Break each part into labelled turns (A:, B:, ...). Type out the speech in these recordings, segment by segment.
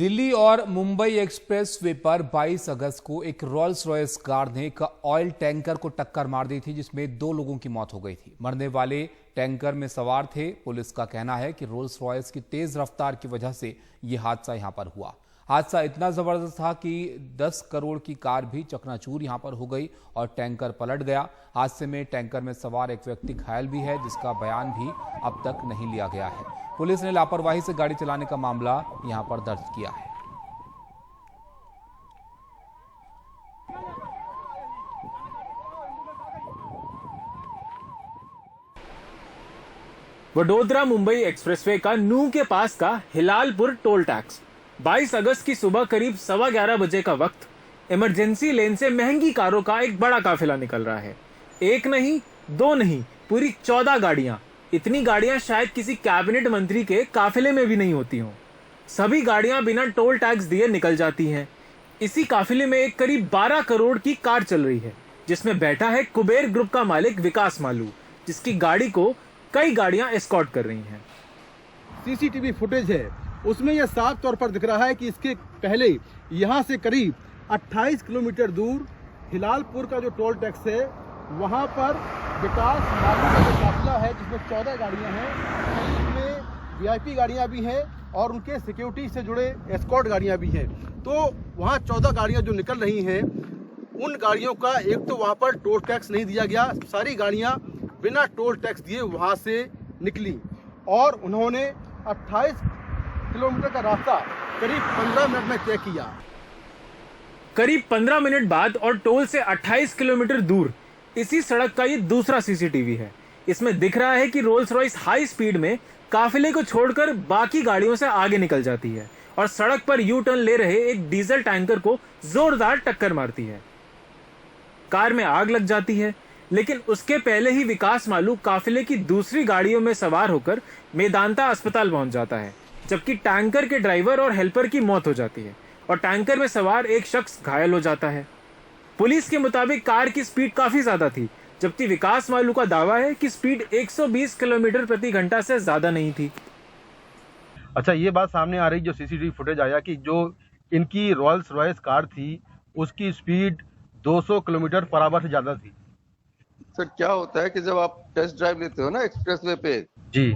A: दिल्ली और Mumbai express way पर 22 अगस्त को एक रॉल्स रॉयस कार ने एक ऑयल टैंकर को टक्कर मार दी थी, जिसमें 2 लोगों की मौत हो गई थी। मरने वाले टैंकर में सवार थे। पुलिस का कहना है कि रॉल्स रॉयस की तेज रफ्तार की वजह से यह हादसा यहां पर हुआ। हादसा इतना जबरदस्त था कि 10 करोड़ की कार भी चकनाचूर यहां पर हो गई और टैंकर पलट गया। हादसे में टैंकर में सवार एक व्यक्ति घायल भी है, जिसका बयान भी अब तक नहीं लिया गया है। पुलिस ने लापरवाही से गाड़ी चलाने का मामला यहां पर दर्ज किया है।
B: वडोदरा मुंबई एक्सप्रेसवे का नूह के पास का हिलालपुर टोल टैक्स। 22 अगस्त की सुबह करीब 11:15 बजे का वक्त इमरजेंसी लेन से महंगी कारों का एक बड़ा काफिला निकल रहा है। एक नहीं, दो नहीं, पूरी 14 गाड़ियां। इतनी गाड़ियां शायद किसी कैबिनेट मंत्री के काफिले में भी नहीं होती हों। सभी गाड़ियां बिना टोल टैक्स दिए निकल जाती हैं। इसी काफिले में एक करीब 12 करोड़ की कार चल रही है, जिसमें बैठा है कुबेर ग्रुप का मालिक विकास मालू, जिसकी गाड़ी को कई गाड़ियां एस्कॉर्ट कर रही हैं।
C: सीसीटीवी फुटेज है, उसमें यह साफ तौर पर दिख रहा है कि इसके पहले यहां से करीब 28 किलोमीटर दूर हिलालपुर का जो टोल टैक्स है, वहां पर विकास मालू का जो काफिला है, जिसमें 14 गाड़ियां हैं, इसमें वीआईपी गाड़ियां भी हैं और उनके सिक्योरिटी से जुड़े एस्कॉर्ट गाड़ियां भी हैं। तो वहां 14 गाड़ियां जो निकल रही हैं, उन गाड़ियों का एक तो वहां पर टोल टैक्स नहीं दिया गया। सारी गाड़ियां बिना टोल टैक्स दिए वहां से निकली और उन्होंने 28 किलोमीटर का रास्ता करीब 15 मिनट में तय किया।
B: करीब 15 मिनट बाद और टोल से 28 किलोमीटर दूर इसी सड़क का ये दूसरा सीसीटीवी है। इसमें दिख रहा है कि रोल्स रॉयस हाई स्पीड में काफिले को छोड़कर बाकी गाड़ियों से आगे निकल जाती है और सड़क पर यू टर्न ले रहे एक डीजल टैंकर को जोरदार टक्कर मारती है। कार में आग लग जाती है, लेकिन उसके पहले ही विकास मालू काफिले की दूसरी गाड़ियों में सवार होकर मेदांता अस्पताल पहुंच जाता है, जबकि टैंकर के ड्राइवर और हेल्पर की मौत हो जाती है और टैंकर में सवार एक शख्स घायल हो जाता है। पुलिस के मुताबिक कार की स्पीड काफी ज्यादा थी, जबकि विकास मालू का दावा है कि स्पीड 120 किलोमीटर प्रति घंटा से ज्यादा नहीं थी।
C: अच्छा, ये बात सामने आ रही जो सीसीटीवी फुटेज आया कि जो इनकी रॉल्स रॉयस कार थी, उसकी स्पीड 200 किलोमीटर पर आवर से ज्यादा थी।
D: सर, क्या होता है कि जब आप टेस्ट ड्राइव लेते हो ना एक्सप्रेसवे पे
C: जी,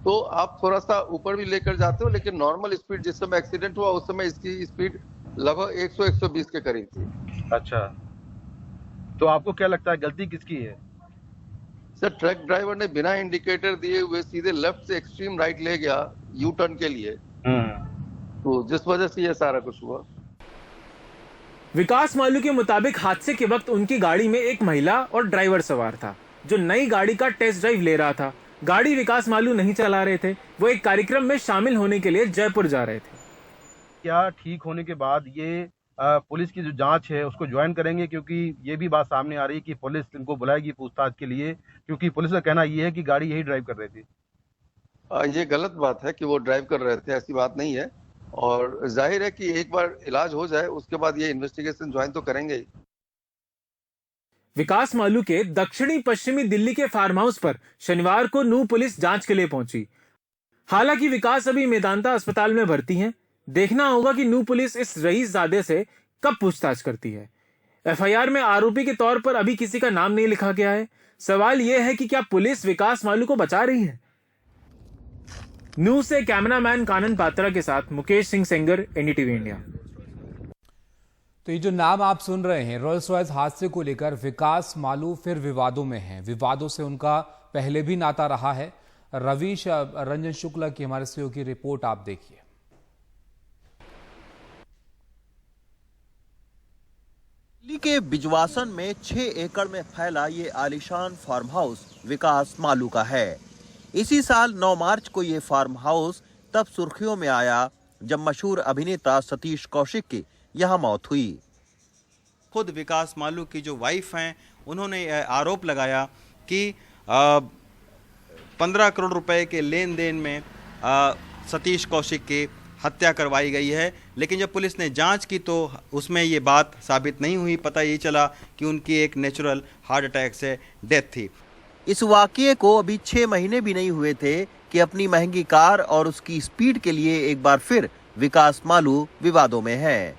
C: तो
D: आप थोड़ा सा ऊपर भी लेकर जाते हो, लेकिन नॉर्मल स्पीड जिस समय एक्सीडेंट हुआ उस समय इसकी स्पीड लगभग 100-120 के करीब थी।
C: अच्छा, तो आपको क्या लगता है गलती किसकी है?
D: सर, ट्रक ड्राइवर ने बिना इंडिकेटर दिए हुए सीधे लेफ्ट से एक्सट्रीम राइट ले गया यू टर्न के लिए, तो जिस वजह से ये सारा कुछ हुआ।
B: विकास मालू के मुताबिक हादसे के वक्त उनकी गाड़ी में एक महिला और ड्राइवर सवार था, जो नई गाड़ी का टेस्ट ड्राइव ले रहा था। गाड़ी विकास मालू नहीं चला रहे थे, वो एक कार्यक्रम में शामिल होने के लिए जयपुर जा रहे थे।
C: क्या ठीक होने के बाद ये पुलिस की जो जांच है उसको ज्वाइन करेंगे? क्योंकि ये भी बात सामने आ रही है कि पुलिस इनको बुलाएगी पूछताछ के लिए, क्योंकि पुलिस का कहना ये है कि गाड़ी यही ड्राइव कर रही थी।
D: ये गलत बात है कि वो ड्राइव कर रहे थे, ऐसी बात नहीं है। और जाहिर है कि एक बार इलाज हो जाए उसके बाद ये इन्वेस्टिगेशन ज्वाइन तो करेंगे ही।
B: विकास मालू के दक्षिणी पश्चिमी दिल्ली के फार्म हाउस पर शनिवार को नूह पुलिस जांच के लिए पहुंची। हालांकि विकास अभी मेदांता अस्पताल में भर्ती हैं। देखना होगा कि नूह पुलिस इस रईसजादे से कब पूछताछ करती है। एफआईआर में आरोपी के तौर पर अभी किसी का नाम नहीं लिखा गया है। सवाल यह है कि क्या पुलिस विकास मालू को बचा रही है? नूह से कैमरामैन कानन पात्रा के साथ मुकेश सिंह सेंगर, एनडीटीवी इंडिया।
A: तो ये जो नाम आप सुन रहे हैं, रॉल्स रॉयस हादसे को लेकर विकास मालू फिर विवादों में हैं। विवादों से उनका पहले भी नाता रहा है। रवीश रंजन शुक्ला की हमारे सहयोगी की रिपोर्ट आप देखिए।
E: दिल्ली के बिजवासन में 6 एकड़ में फैला ये आलीशान फार्म हाउस विकास मालू का है। इसी साल 9 मार्च को ये फार्म हाउस तब सुर्खियों में आया जब मशहूर अभिनेता सतीश कौशिक की यहाँ मौत हुई।
F: खुद विकास मालू की जो वाइफ हैं, उन्होंने आरोप लगाया कि 15 करोड़ रुपए के लेन देन में सतीश कौशिक की हत्या करवाई गई है। लेकिन जब पुलिस ने जांच की तो उसमें ये बात साबित नहीं हुई। पता ये चला कि उनकी एक नेचुरल हार्ट अटैक से डेथ थी।
E: इस वाकये को अभी 6 महीने भी नहीं हुए थे कि अपनी महंगी कार और उसकी स्पीड के लिए एक बार फिर विकास मालू विवादों में है।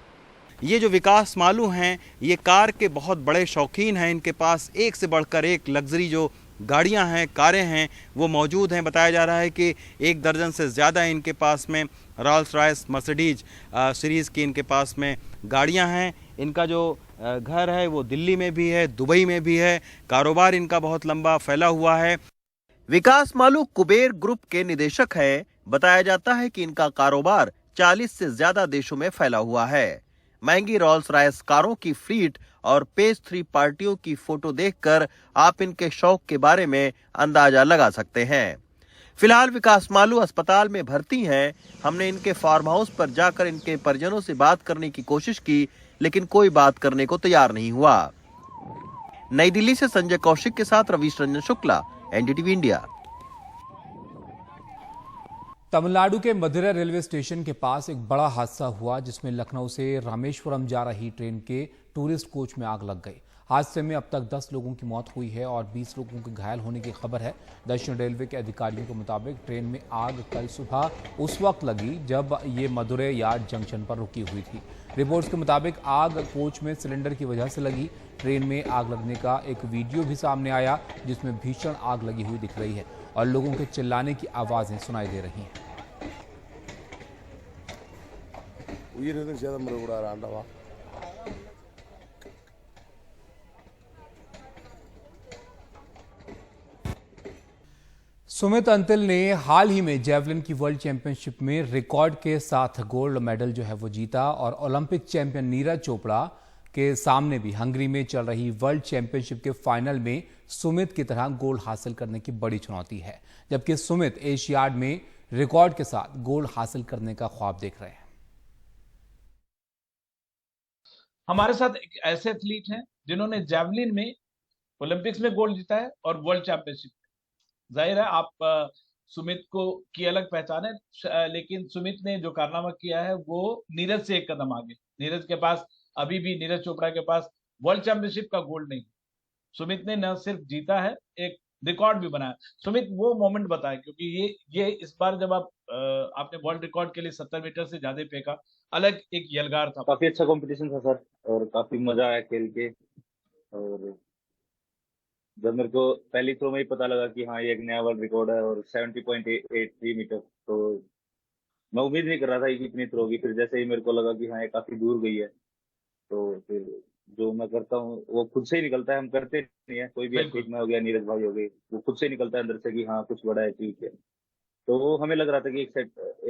F: ये जो विकास मालू हैं, ये कार के बहुत बड़े शौकीन हैं। इनके पास एक से बढ़कर एक लग्जरी जो गाड़ियां हैं, कारें हैं, वो मौजूद हैं। बताया जा रहा है कि 1 दर्जन से ज़्यादा इनके पास में रॉल्स रॉयस मर्सिडीज सीरीज़ की इनके पास में गाड़ियां हैं। इनका जो घर है वो दिल्ली में भी है, दुबई में भी है। कारोबार इनका बहुत लंबा फैला हुआ है।
E: विकास मालू कुबेर ग्रुप के निदेशक है। बताया जाता है कि इनका कारोबार 40 से ज्यादा देशों में फैला हुआ है। महंगी रॉल्स रॉयस कारों की फ्लीट और पेज 3 पार्टियों की फोटो देखकर आप इनके शौक के बारे में अंदाजा लगा सकते हैं। फिलहाल विकास मालू अस्पताल में भर्ती हैं। हमने इनके फार्म हाउस पर जाकर इनके परिजनों से बात करने की कोशिश की, लेकिन कोई बात करने को तैयार नहीं हुआ। नई दिल्ली से संजय कौशिक के साथ रवीश रंजन शुक्ला, एनडीटीवी इंडिया।
A: तमिलनाडु के मदुरै रेलवे स्टेशन के पास एक बड़ा हादसा हुआ जिसमें लखनऊ से रामेश्वरम जा रही ट्रेन के टूरिस्ट कोच में आग लग गई। हादसे में अब तक 10 लोगों की मौत हुई है और 20 लोगों के घायल होने की खबर है। दक्षिण रेलवे के अधिकारियों के मुताबिक ट्रेन में आग कल सुबह उस वक्त लगी जब ये मदुरै यार्ड जंक्शन पर रुकी हुई थी। रिपोर्ट्स के मुताबिक आग कोच में सिलेंडर की वजह से लगी। ट्रेन में आग लगने का एक वीडियो भी सामने आया जिसमें भीषण आग लगी हुई दिख रही है और लोगों के चिल्लाने की आवाजें सुनाई दे रही हैं। सुमित अंतिल ने हाल ही में जेवलिन की वर्ल्ड चैंपियनशिप में रिकॉर्ड के साथ गोल्ड मेडल जो है वो जीता और ओलंपिक चैंपियन नीरज चोपड़ा के सामने भी हंगरी में चल रही वर्ल्ड चैंपियनशिप के फाइनल में सुमित की तरह गोल्ड हासिल करने की बड़ी चुनौती है, जबकि सुमित एशियाड में रिकॉर्ड के साथ गोल्ड हासिल करने का ख्वाब देख रहे हैं।
G: हमारे साथ एक ऐसे एथलीट हैं जिन्होंने जैवलिन में ओलंपिक्स में गोल्ड जीता है और वर्ल्ड चैंपियनशिप। जाहिर है आप सुमित को की अलग पहचान है, लेकिन सुमित ने जो कारनामा किया है वो नीरज से एक कदम आगे। नीरज के पास अभी भी, नीरज चोपड़ा के पास वर्ल्ड चैंपियनशिप का गोल्ड नहीं। सुमित ने न सिर्फ जीता है, एक रिकॉर्ड भी बनाया। सुमित वो मोमेंट बताया, क्योंकि ये इस बार जब आपने वर्ल्ड रिकॉर्ड के लिए 70 मीटर से ज्यादा फेंका, अलग एक यलगार था।
H: काफी अच्छा कंपटीशन था सर, और काफी मजा आया खेल के। और जब मेरे को पहली थ्रो में ही पता लगा कि हाँ ये एक नया वर्ल्ड रिकॉर्ड है और 70.83 मीटर, तो मैं उम्मीद नहीं कर रहा था कि इतनी थ्रो होगी। फिर जैसे ही मेरे को लगा कि हाँ ये काफी दूर गई है, तो फिर जो मैं करता हूँ वो खुद से ही निकलता है। हम करते नहीं है, कोई भी एथलीट में हो गया, नीरज भाई हो गए, वो खुद से निकलता है अंदर से कि हाँ कुछ बड़ा अचीव किया। तो वो हमें लग रहा था कि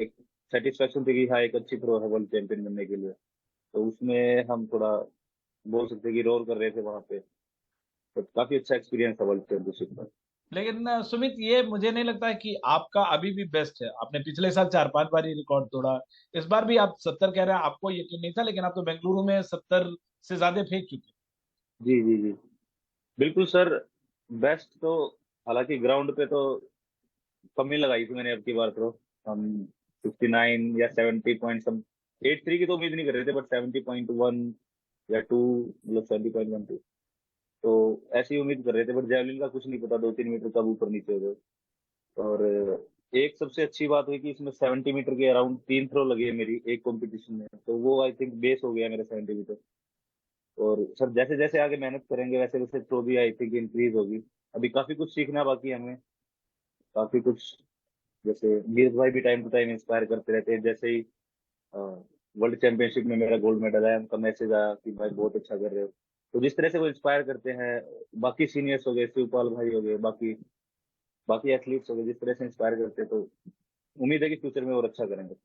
H: एक सेटिस्फेक्शन थी कि हाँ एक अच्छी थ्रो है वर्ल्ड चैंपियन बनने के लिए। तो उसमें हम थोड़ा बोल सकते हैं कि रोल कर रहे थे वहां पे। तो काफी अच्छा एक्सपीरियंस था वर्ल्ड चैंपियनशिप में।
G: लेकिन सुमित, ये मुझे नहीं लगता है कि आपका अभी भी बेस्ट है। आपने पिछले साल 4-5 बार ही रिकॉर्ड तोड़ा, इस बार भी आप 70 कह रहे हैं। आपको यकीन नहीं था, लेकिन आप तो बेंगलुरु में 70 से ज्यादा फेंक चुके।
H: जी जी जी, बिल्कुल सर। बेस्ट तो हालांकि ग्राउंड पे तो कम ही लगाई थी मैंने अब की बार। तो हम 59 या 70 पॉइंट सब 83 की तो उम्मीद नहीं कर रहे थे, बट 70.1 या 2, मतलब 70.12, तो ऐसी उम्मीद कर रहे थे। बट जेवलिन का कुछ नहीं पता, 2-3 मीटर कब ऊपर नीचे हो गए। और एक सबसे अच्छी बात हुई कि इसमें 70 मीटर के अराउंड 3 थ्रो लगी है मेरी एक कंपटीशन में, तो वो आई थिंक बेस हो गया मेरा 70 मीटर। और सर जैसे जैसे आगे मेहनत करेंगे वैसे वैसे थ्रो भी आई थिंक इंक्रीज होगी। अभी काफी कुछ सीखना बाकी है हमें, काफी कुछ। जैसे नीरज भाई भी टाइम टू टाइम इंस्पायर करते रहते हैं। जैसे ही वर्ल्ड चैंपियनशिप में मेरा गोल्ड मेडल आया, उनका मैसेज आया कि भाई बहुत अच्छा कर रहे हो। तो जिस तरह से वो इंस्पायर करते हैं, बाकी सीनियर्स हो गए, शिवपाल भाई हो गए, बाकी बाकी एथलीट्स हो गए, जिस तरह से इंस्पायर करते हैं, तो उम्मीद है कि फ्यूचर में और अच्छा करेंगे।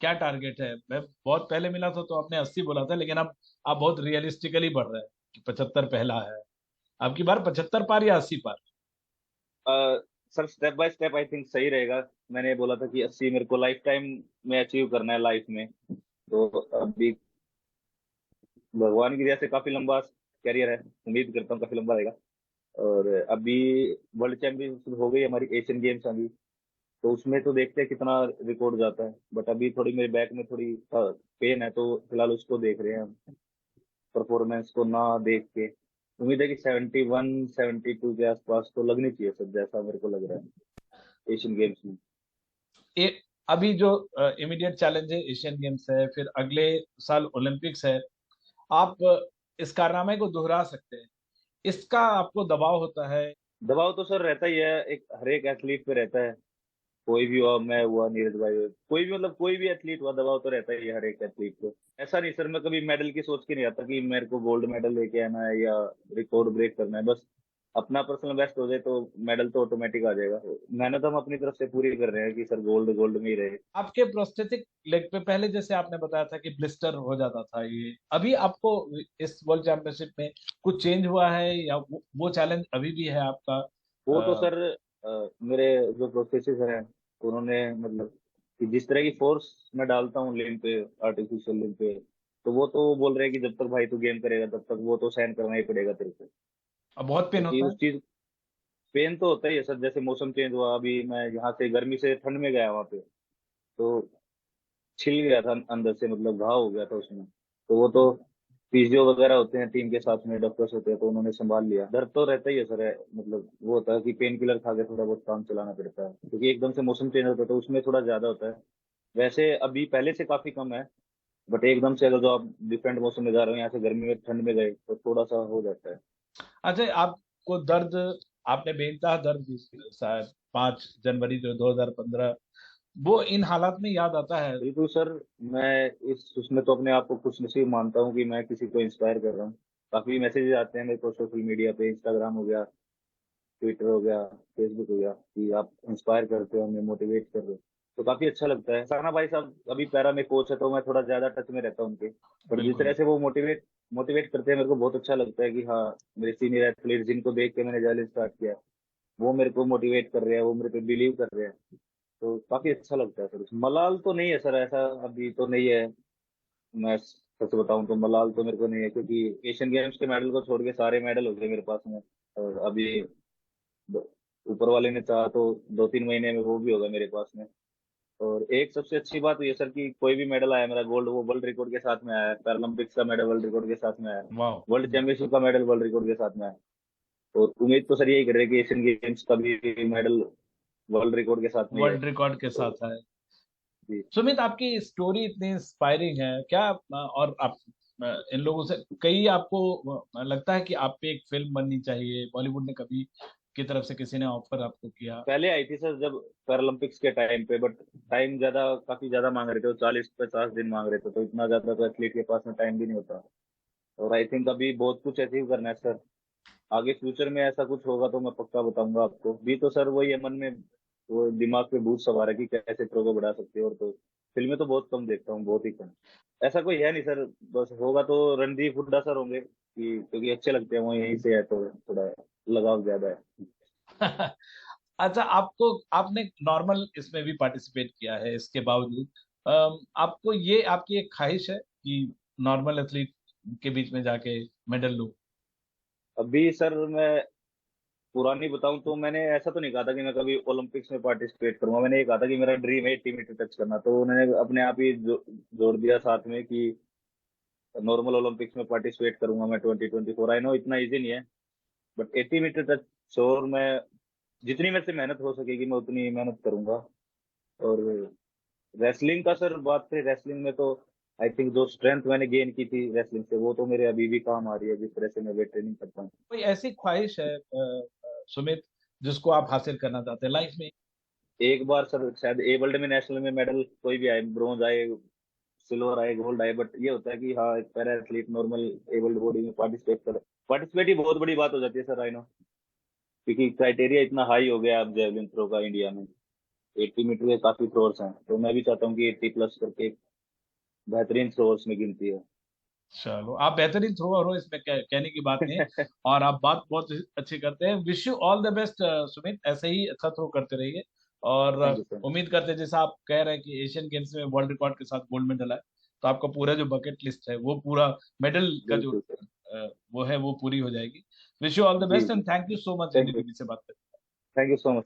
G: क्या टारगेट है? मैं बहुत पहले मिला था तो आपने 80 बोला था, लेकिन अब आप बहुत रियलिस्टिकली बढ़ रहे हैं कि 75 पहला है। अब की बार 75 पार या 80 पार?
H: Sir step by step I think सही रहेगा। मैंने बोला था कि 80 मेरे को लाइफ टाइम में अचीव करना है लाइफ में। तो अभी भगवान की दया से काफी लंबा कैरियर है, उम्मीद करता हूँ काफी लंबा रहेगा। और अभी वर्ल्ड चैंपियनशिप हो गई हमारी, एशियन गेम्स अभी, तो उसमें तो देखते हैं कितना रिकॉर्ड जाता है। बट अभी थोड़ी मेरे बैक में थोड़ी पेन है, तो फिलहाल उसको देख रहे हैं हम, परफॉर्मेंस को ना देख के। उम्मीद है कि 71-72 के आसपास तो लगनी चाहिए सब, जैसा मेरे को लग रहा है एशियन गेम्स में।
G: अभी जो इमीडिएट चैलेंज है एशियन गेम्स है, फिर अगले साल ओलंपिक्स है, आप इस कारनामे को दोहरा सकते हैं, इसका आपको दबाव होता है?
H: दबाव तो सर रहता ही है, एक हर एक एथलीट पे रहता है। कोई भी हुआ, मैं हुआ, नीरज भाई हुआ, कोई भी, मतलब कोई भी एथलीट हुआ, दबाव तो रहता ही है हर एक एथलीट को। ऐसा नहीं सर, मैं कभी मेडल की सोच के नहीं आता कि मेरे को गोल्ड मेडल लेके आना है या रिकॉर्ड ब्रेक करना है। बस अपना पर्सनल बेस्ट हो जाए तो मेडल तो ऑटोमेटिक आ जाएगा। मेहनत हम अपनी तरफ से पूरी कर रहे हैं कि सर गोल्ड गोल्ड में ही रहे।
G: आपके प्रोस्थेटिक लेग पे पहले जैसे आपने बताया था कि ब्लिस्टर हो जाता था, ये अभी आपको इस वर्ल्ड चैंपियनशिप में कुछ चेंज हुआ है या वो चैलेंज अभी भी है आपका?
H: वो तो सर मेरे जो प्रोफेसर हैं उन्होंने, मतलब कि जिस तरह की फोर्स मैं डालता हूँ लिम्ब पे, आर्टिफिशियल लिम्ब पे, तो वो तो बोल रहे हैं कि जब तक भाई तू गेम करेगा तब तक वो तो सहन करना ही पड़ेगा तेरे को।
G: अब बहुत पेन
H: क्योंकि
G: होता
H: उस
G: है?
H: चीज, पेन तो होता ही है सर। जैसे मौसम चेंज हुआ, अभी मैं यहाँ से गर्मी से ठंड में गया वहाँ पे, तो छिल गया था अंदर से, मतलब घाव हो गया था उसमें। तो वो तो फिजियो वगैरह होते हैं टीम के साथ में, डॉक्टर्स होते हैं, तो उन्होंने संभाल लिया। दर्द तो रहता ही है सर, मतलब वो होता है कि पेन किलर खा के थोड़ा बहुत काम चलाना पड़ता है, क्योंकि एकदम से मौसम चेंज होता है तो उसमें थोड़ा ज्यादा होता है। वैसे अभी पहले से काफी कम है, बट एकदम से अगर जो आप डिफरेंट मौसम में जा रहे हो, यहाँ से गर्मी में ठंड में गए, तो थोड़ा सा हो जाता है।
G: अच्छा, आपको दर्द, आपने बेनता दर्द शायद 5 जनवरी जो 2015, वो इन हालात में याद आता है?
H: बिल्कुल सर, मैं इस उसमें तो अपने आप को खुशनसीब मानता हूँ कि मैं किसी को इंस्पायर कर रहा हूँ। काफी मैसेजेस आते हैं मेरे को सोशल मीडिया पे, इंस्टाग्राम हो गया, ट्विटर हो गया, फेसबुक हो गया, कि आप इंस्पायर करते हो, हमें मोटिवेट कर रहे हो, तो काफी अच्छा लगता है। साना भाई साहब अभी पैरा में कोच है, तो मैं थोड़ा ज्यादा टच में रहता हूँ उनके, पर जिस
G: बिल्कुल।
H: तरह से वो मोटिवेट मोटिवेट करते हैं, मेरे को बहुत अच्छा लगता है कि हाँ, मेरे सीनियर एथलीट जिनको देख के मैंने जैवलिन स्टार्ट किया, वो मेरे को मोटिवेट कर रहे हैं, वो मेरे पे बिलीव कर रहे हैं, तो काफी अच्छा लगता है सर। मलाल तो नहीं है सर, ऐसा अभी तो नहीं है। मैं सच बताऊं तो मलाल तो मेरे को नहीं है, क्योंकि एशियन गेम्स के मेडल को छोड़ के सारे मेडल हो गए मेरे पास में। और अभी ऊपर वाले ने चाहा तो 2-3 महीने में वो भी होगा मेरे पास में। और एक सबसे अच्छी बात ये सर कि कोई भी मेडल आया मेरा गोल्ड, वो वर्ल्ड रिकॉर्ड के साथ में आया है। पैरालंपिक्स का मेडल वर्ल्ड रिकॉर्ड के साथ में आया,
G: वाह।
H: वर्ल्ड चैंपियनशिप का मेडल वर्ल्ड रिकॉर्ड के साथ में आया। और उम्मीद तो सर यही कर रहे हैं कि एशियन गेम्स का भी मेडल वर्ल्ड रिकॉर्ड के साथ में ही है।
G: वर्ल्ड रिकॉर्ड के
H: तो
G: साथ है।
H: जी,
G: सुमित, आपकी स्टोरी इतनी इंस्पायरिंग है क्या? और आप इन लोगों से कई, आपको लगता है कि आप पे एक फिल्म बननी चाहिए? बॉलीवुड ने कभी की तरफ से किसी ने ऑफर आपको किया?
H: पहले आई थी सर जब पैरालंपिक्स के टाइम पे, बट टाइम काफी ज्यादा मांग रहे थे, वो 40-50 दिन मांग रहे थे, तो इतना ज्यादा तो एथलीट के पास में टाइम भी नहीं होता। और आई थिंक अभी बहुत कुछ अचीव करना है सर। आगे फ्यूचर में ऐसा कुछ होगा तो मैं पक्का बताऊंगा आपको। भी तो सर वही है मन में, वो दिमाग पे भूत सवार है कि कैसे प्रो को बढ़ा सकते हो। और तो फिल्में तो बहुत कम देखता हूँ, बहुत ही कम। ऐसा कोई है नहीं सर, बस होगा तो रणदीप हुड्डा सर होंगे, कि क्योंकि अच्छे लगते हैं, वो यहीं से है तो थोड़ा लगाव ज्यादा है।
G: अच्छा, आपने नॉर्मल इसमें भी पार्टिसिपेट किया है, इसके बावजूद आपको ये आपकी एक ख्वाहिश है कि नॉर्मल एथलीट के बीच में जाके मेडल लूं?
H: अभी सर मैं पुरानी बताऊं तो मैंने ऐसा तो नहीं कहा था कि मैं कभी ओलंपिक्स में पार्टिसिपेट करूंगा। मैंने ये कहा था कि मेरा ड्रीम है 80 मीटर टच करना, तो उन्होंने अपने आप ही जोड़ दिया साथ में कि नॉर्मल ओलंपिक्स में पार्टिसिपेट करूंगा मैं 2024। आई नो इतना इजी नहीं है, बट 80 मीटर टच श्योर, मैं जितनी मेरे से मेहनत हो सकेगी मैं उतनी मेहनत करूंगा। और रेसलिंग का सर बात करें, रेसलिंग में तो आई थिंक जो स्ट्रेंथ मैंने गेन की थी रेसलिंग से, वो तो मेरे अभी भी काम आ रही है, जिस तरह से मैं वेट ट्रेनिंग करता हूँ।
G: कोई ऐसी ख्वाहिश है सुमित, जिसको आप हासिल करना चाहते हैं लाइफ में?
H: एक बार सर शायद ए वर्ल्ड में, नेशनल में मेडल कोई भी आए, ब्रॉन्ज आए, सिल्वर आए, गोल्ड आए, बट ये होता है कि हाँ, एक para athlete normal a world body में पार्टिसिपेट करे। पार्टिसिपेट ही बहुत बड़ी बात हो जाती है सर, आई नो, क्योंकि क्राइटेरिया इतना हाई हो गया अब जेवलिन थ्रो का इंडिया में। 80 मीटर के काफी थ्रोअर्स हैं, तो मैं भी चाहता हूँ कि 80 प्लस करके बेहतरीन थ्रोअर्स में गिनती है।
G: चलो, आप बेहतरीन थ्रोअर हो, इसमें कहने की बात नहीं है, और आप बात बहुत अच्छी करते हैं। Wish you all the best Sumit, ऐसे ही अच्छा थ्रो करते रहिए। और
H: थैंक यू सर।
G: उम्मीद करते हैं, जैसा आप कह रहे हैं कि एशियन गेम्स में वर्ल्ड रिकॉर्ड के साथ गोल्ड मेडल है, तो आपका पूरा जो बकेट लिस्ट है, वो पूरा मेडल का जो
H: बिल्कुल सर।
G: वो है, वो पूरी हो जाएगी। विश यू ऑल द
H: जी
G: बेस्ट
H: जी,
G: and thank you so much
H: thank you,
G: NDTV से बात करने के लिए।
H: Thank you so much.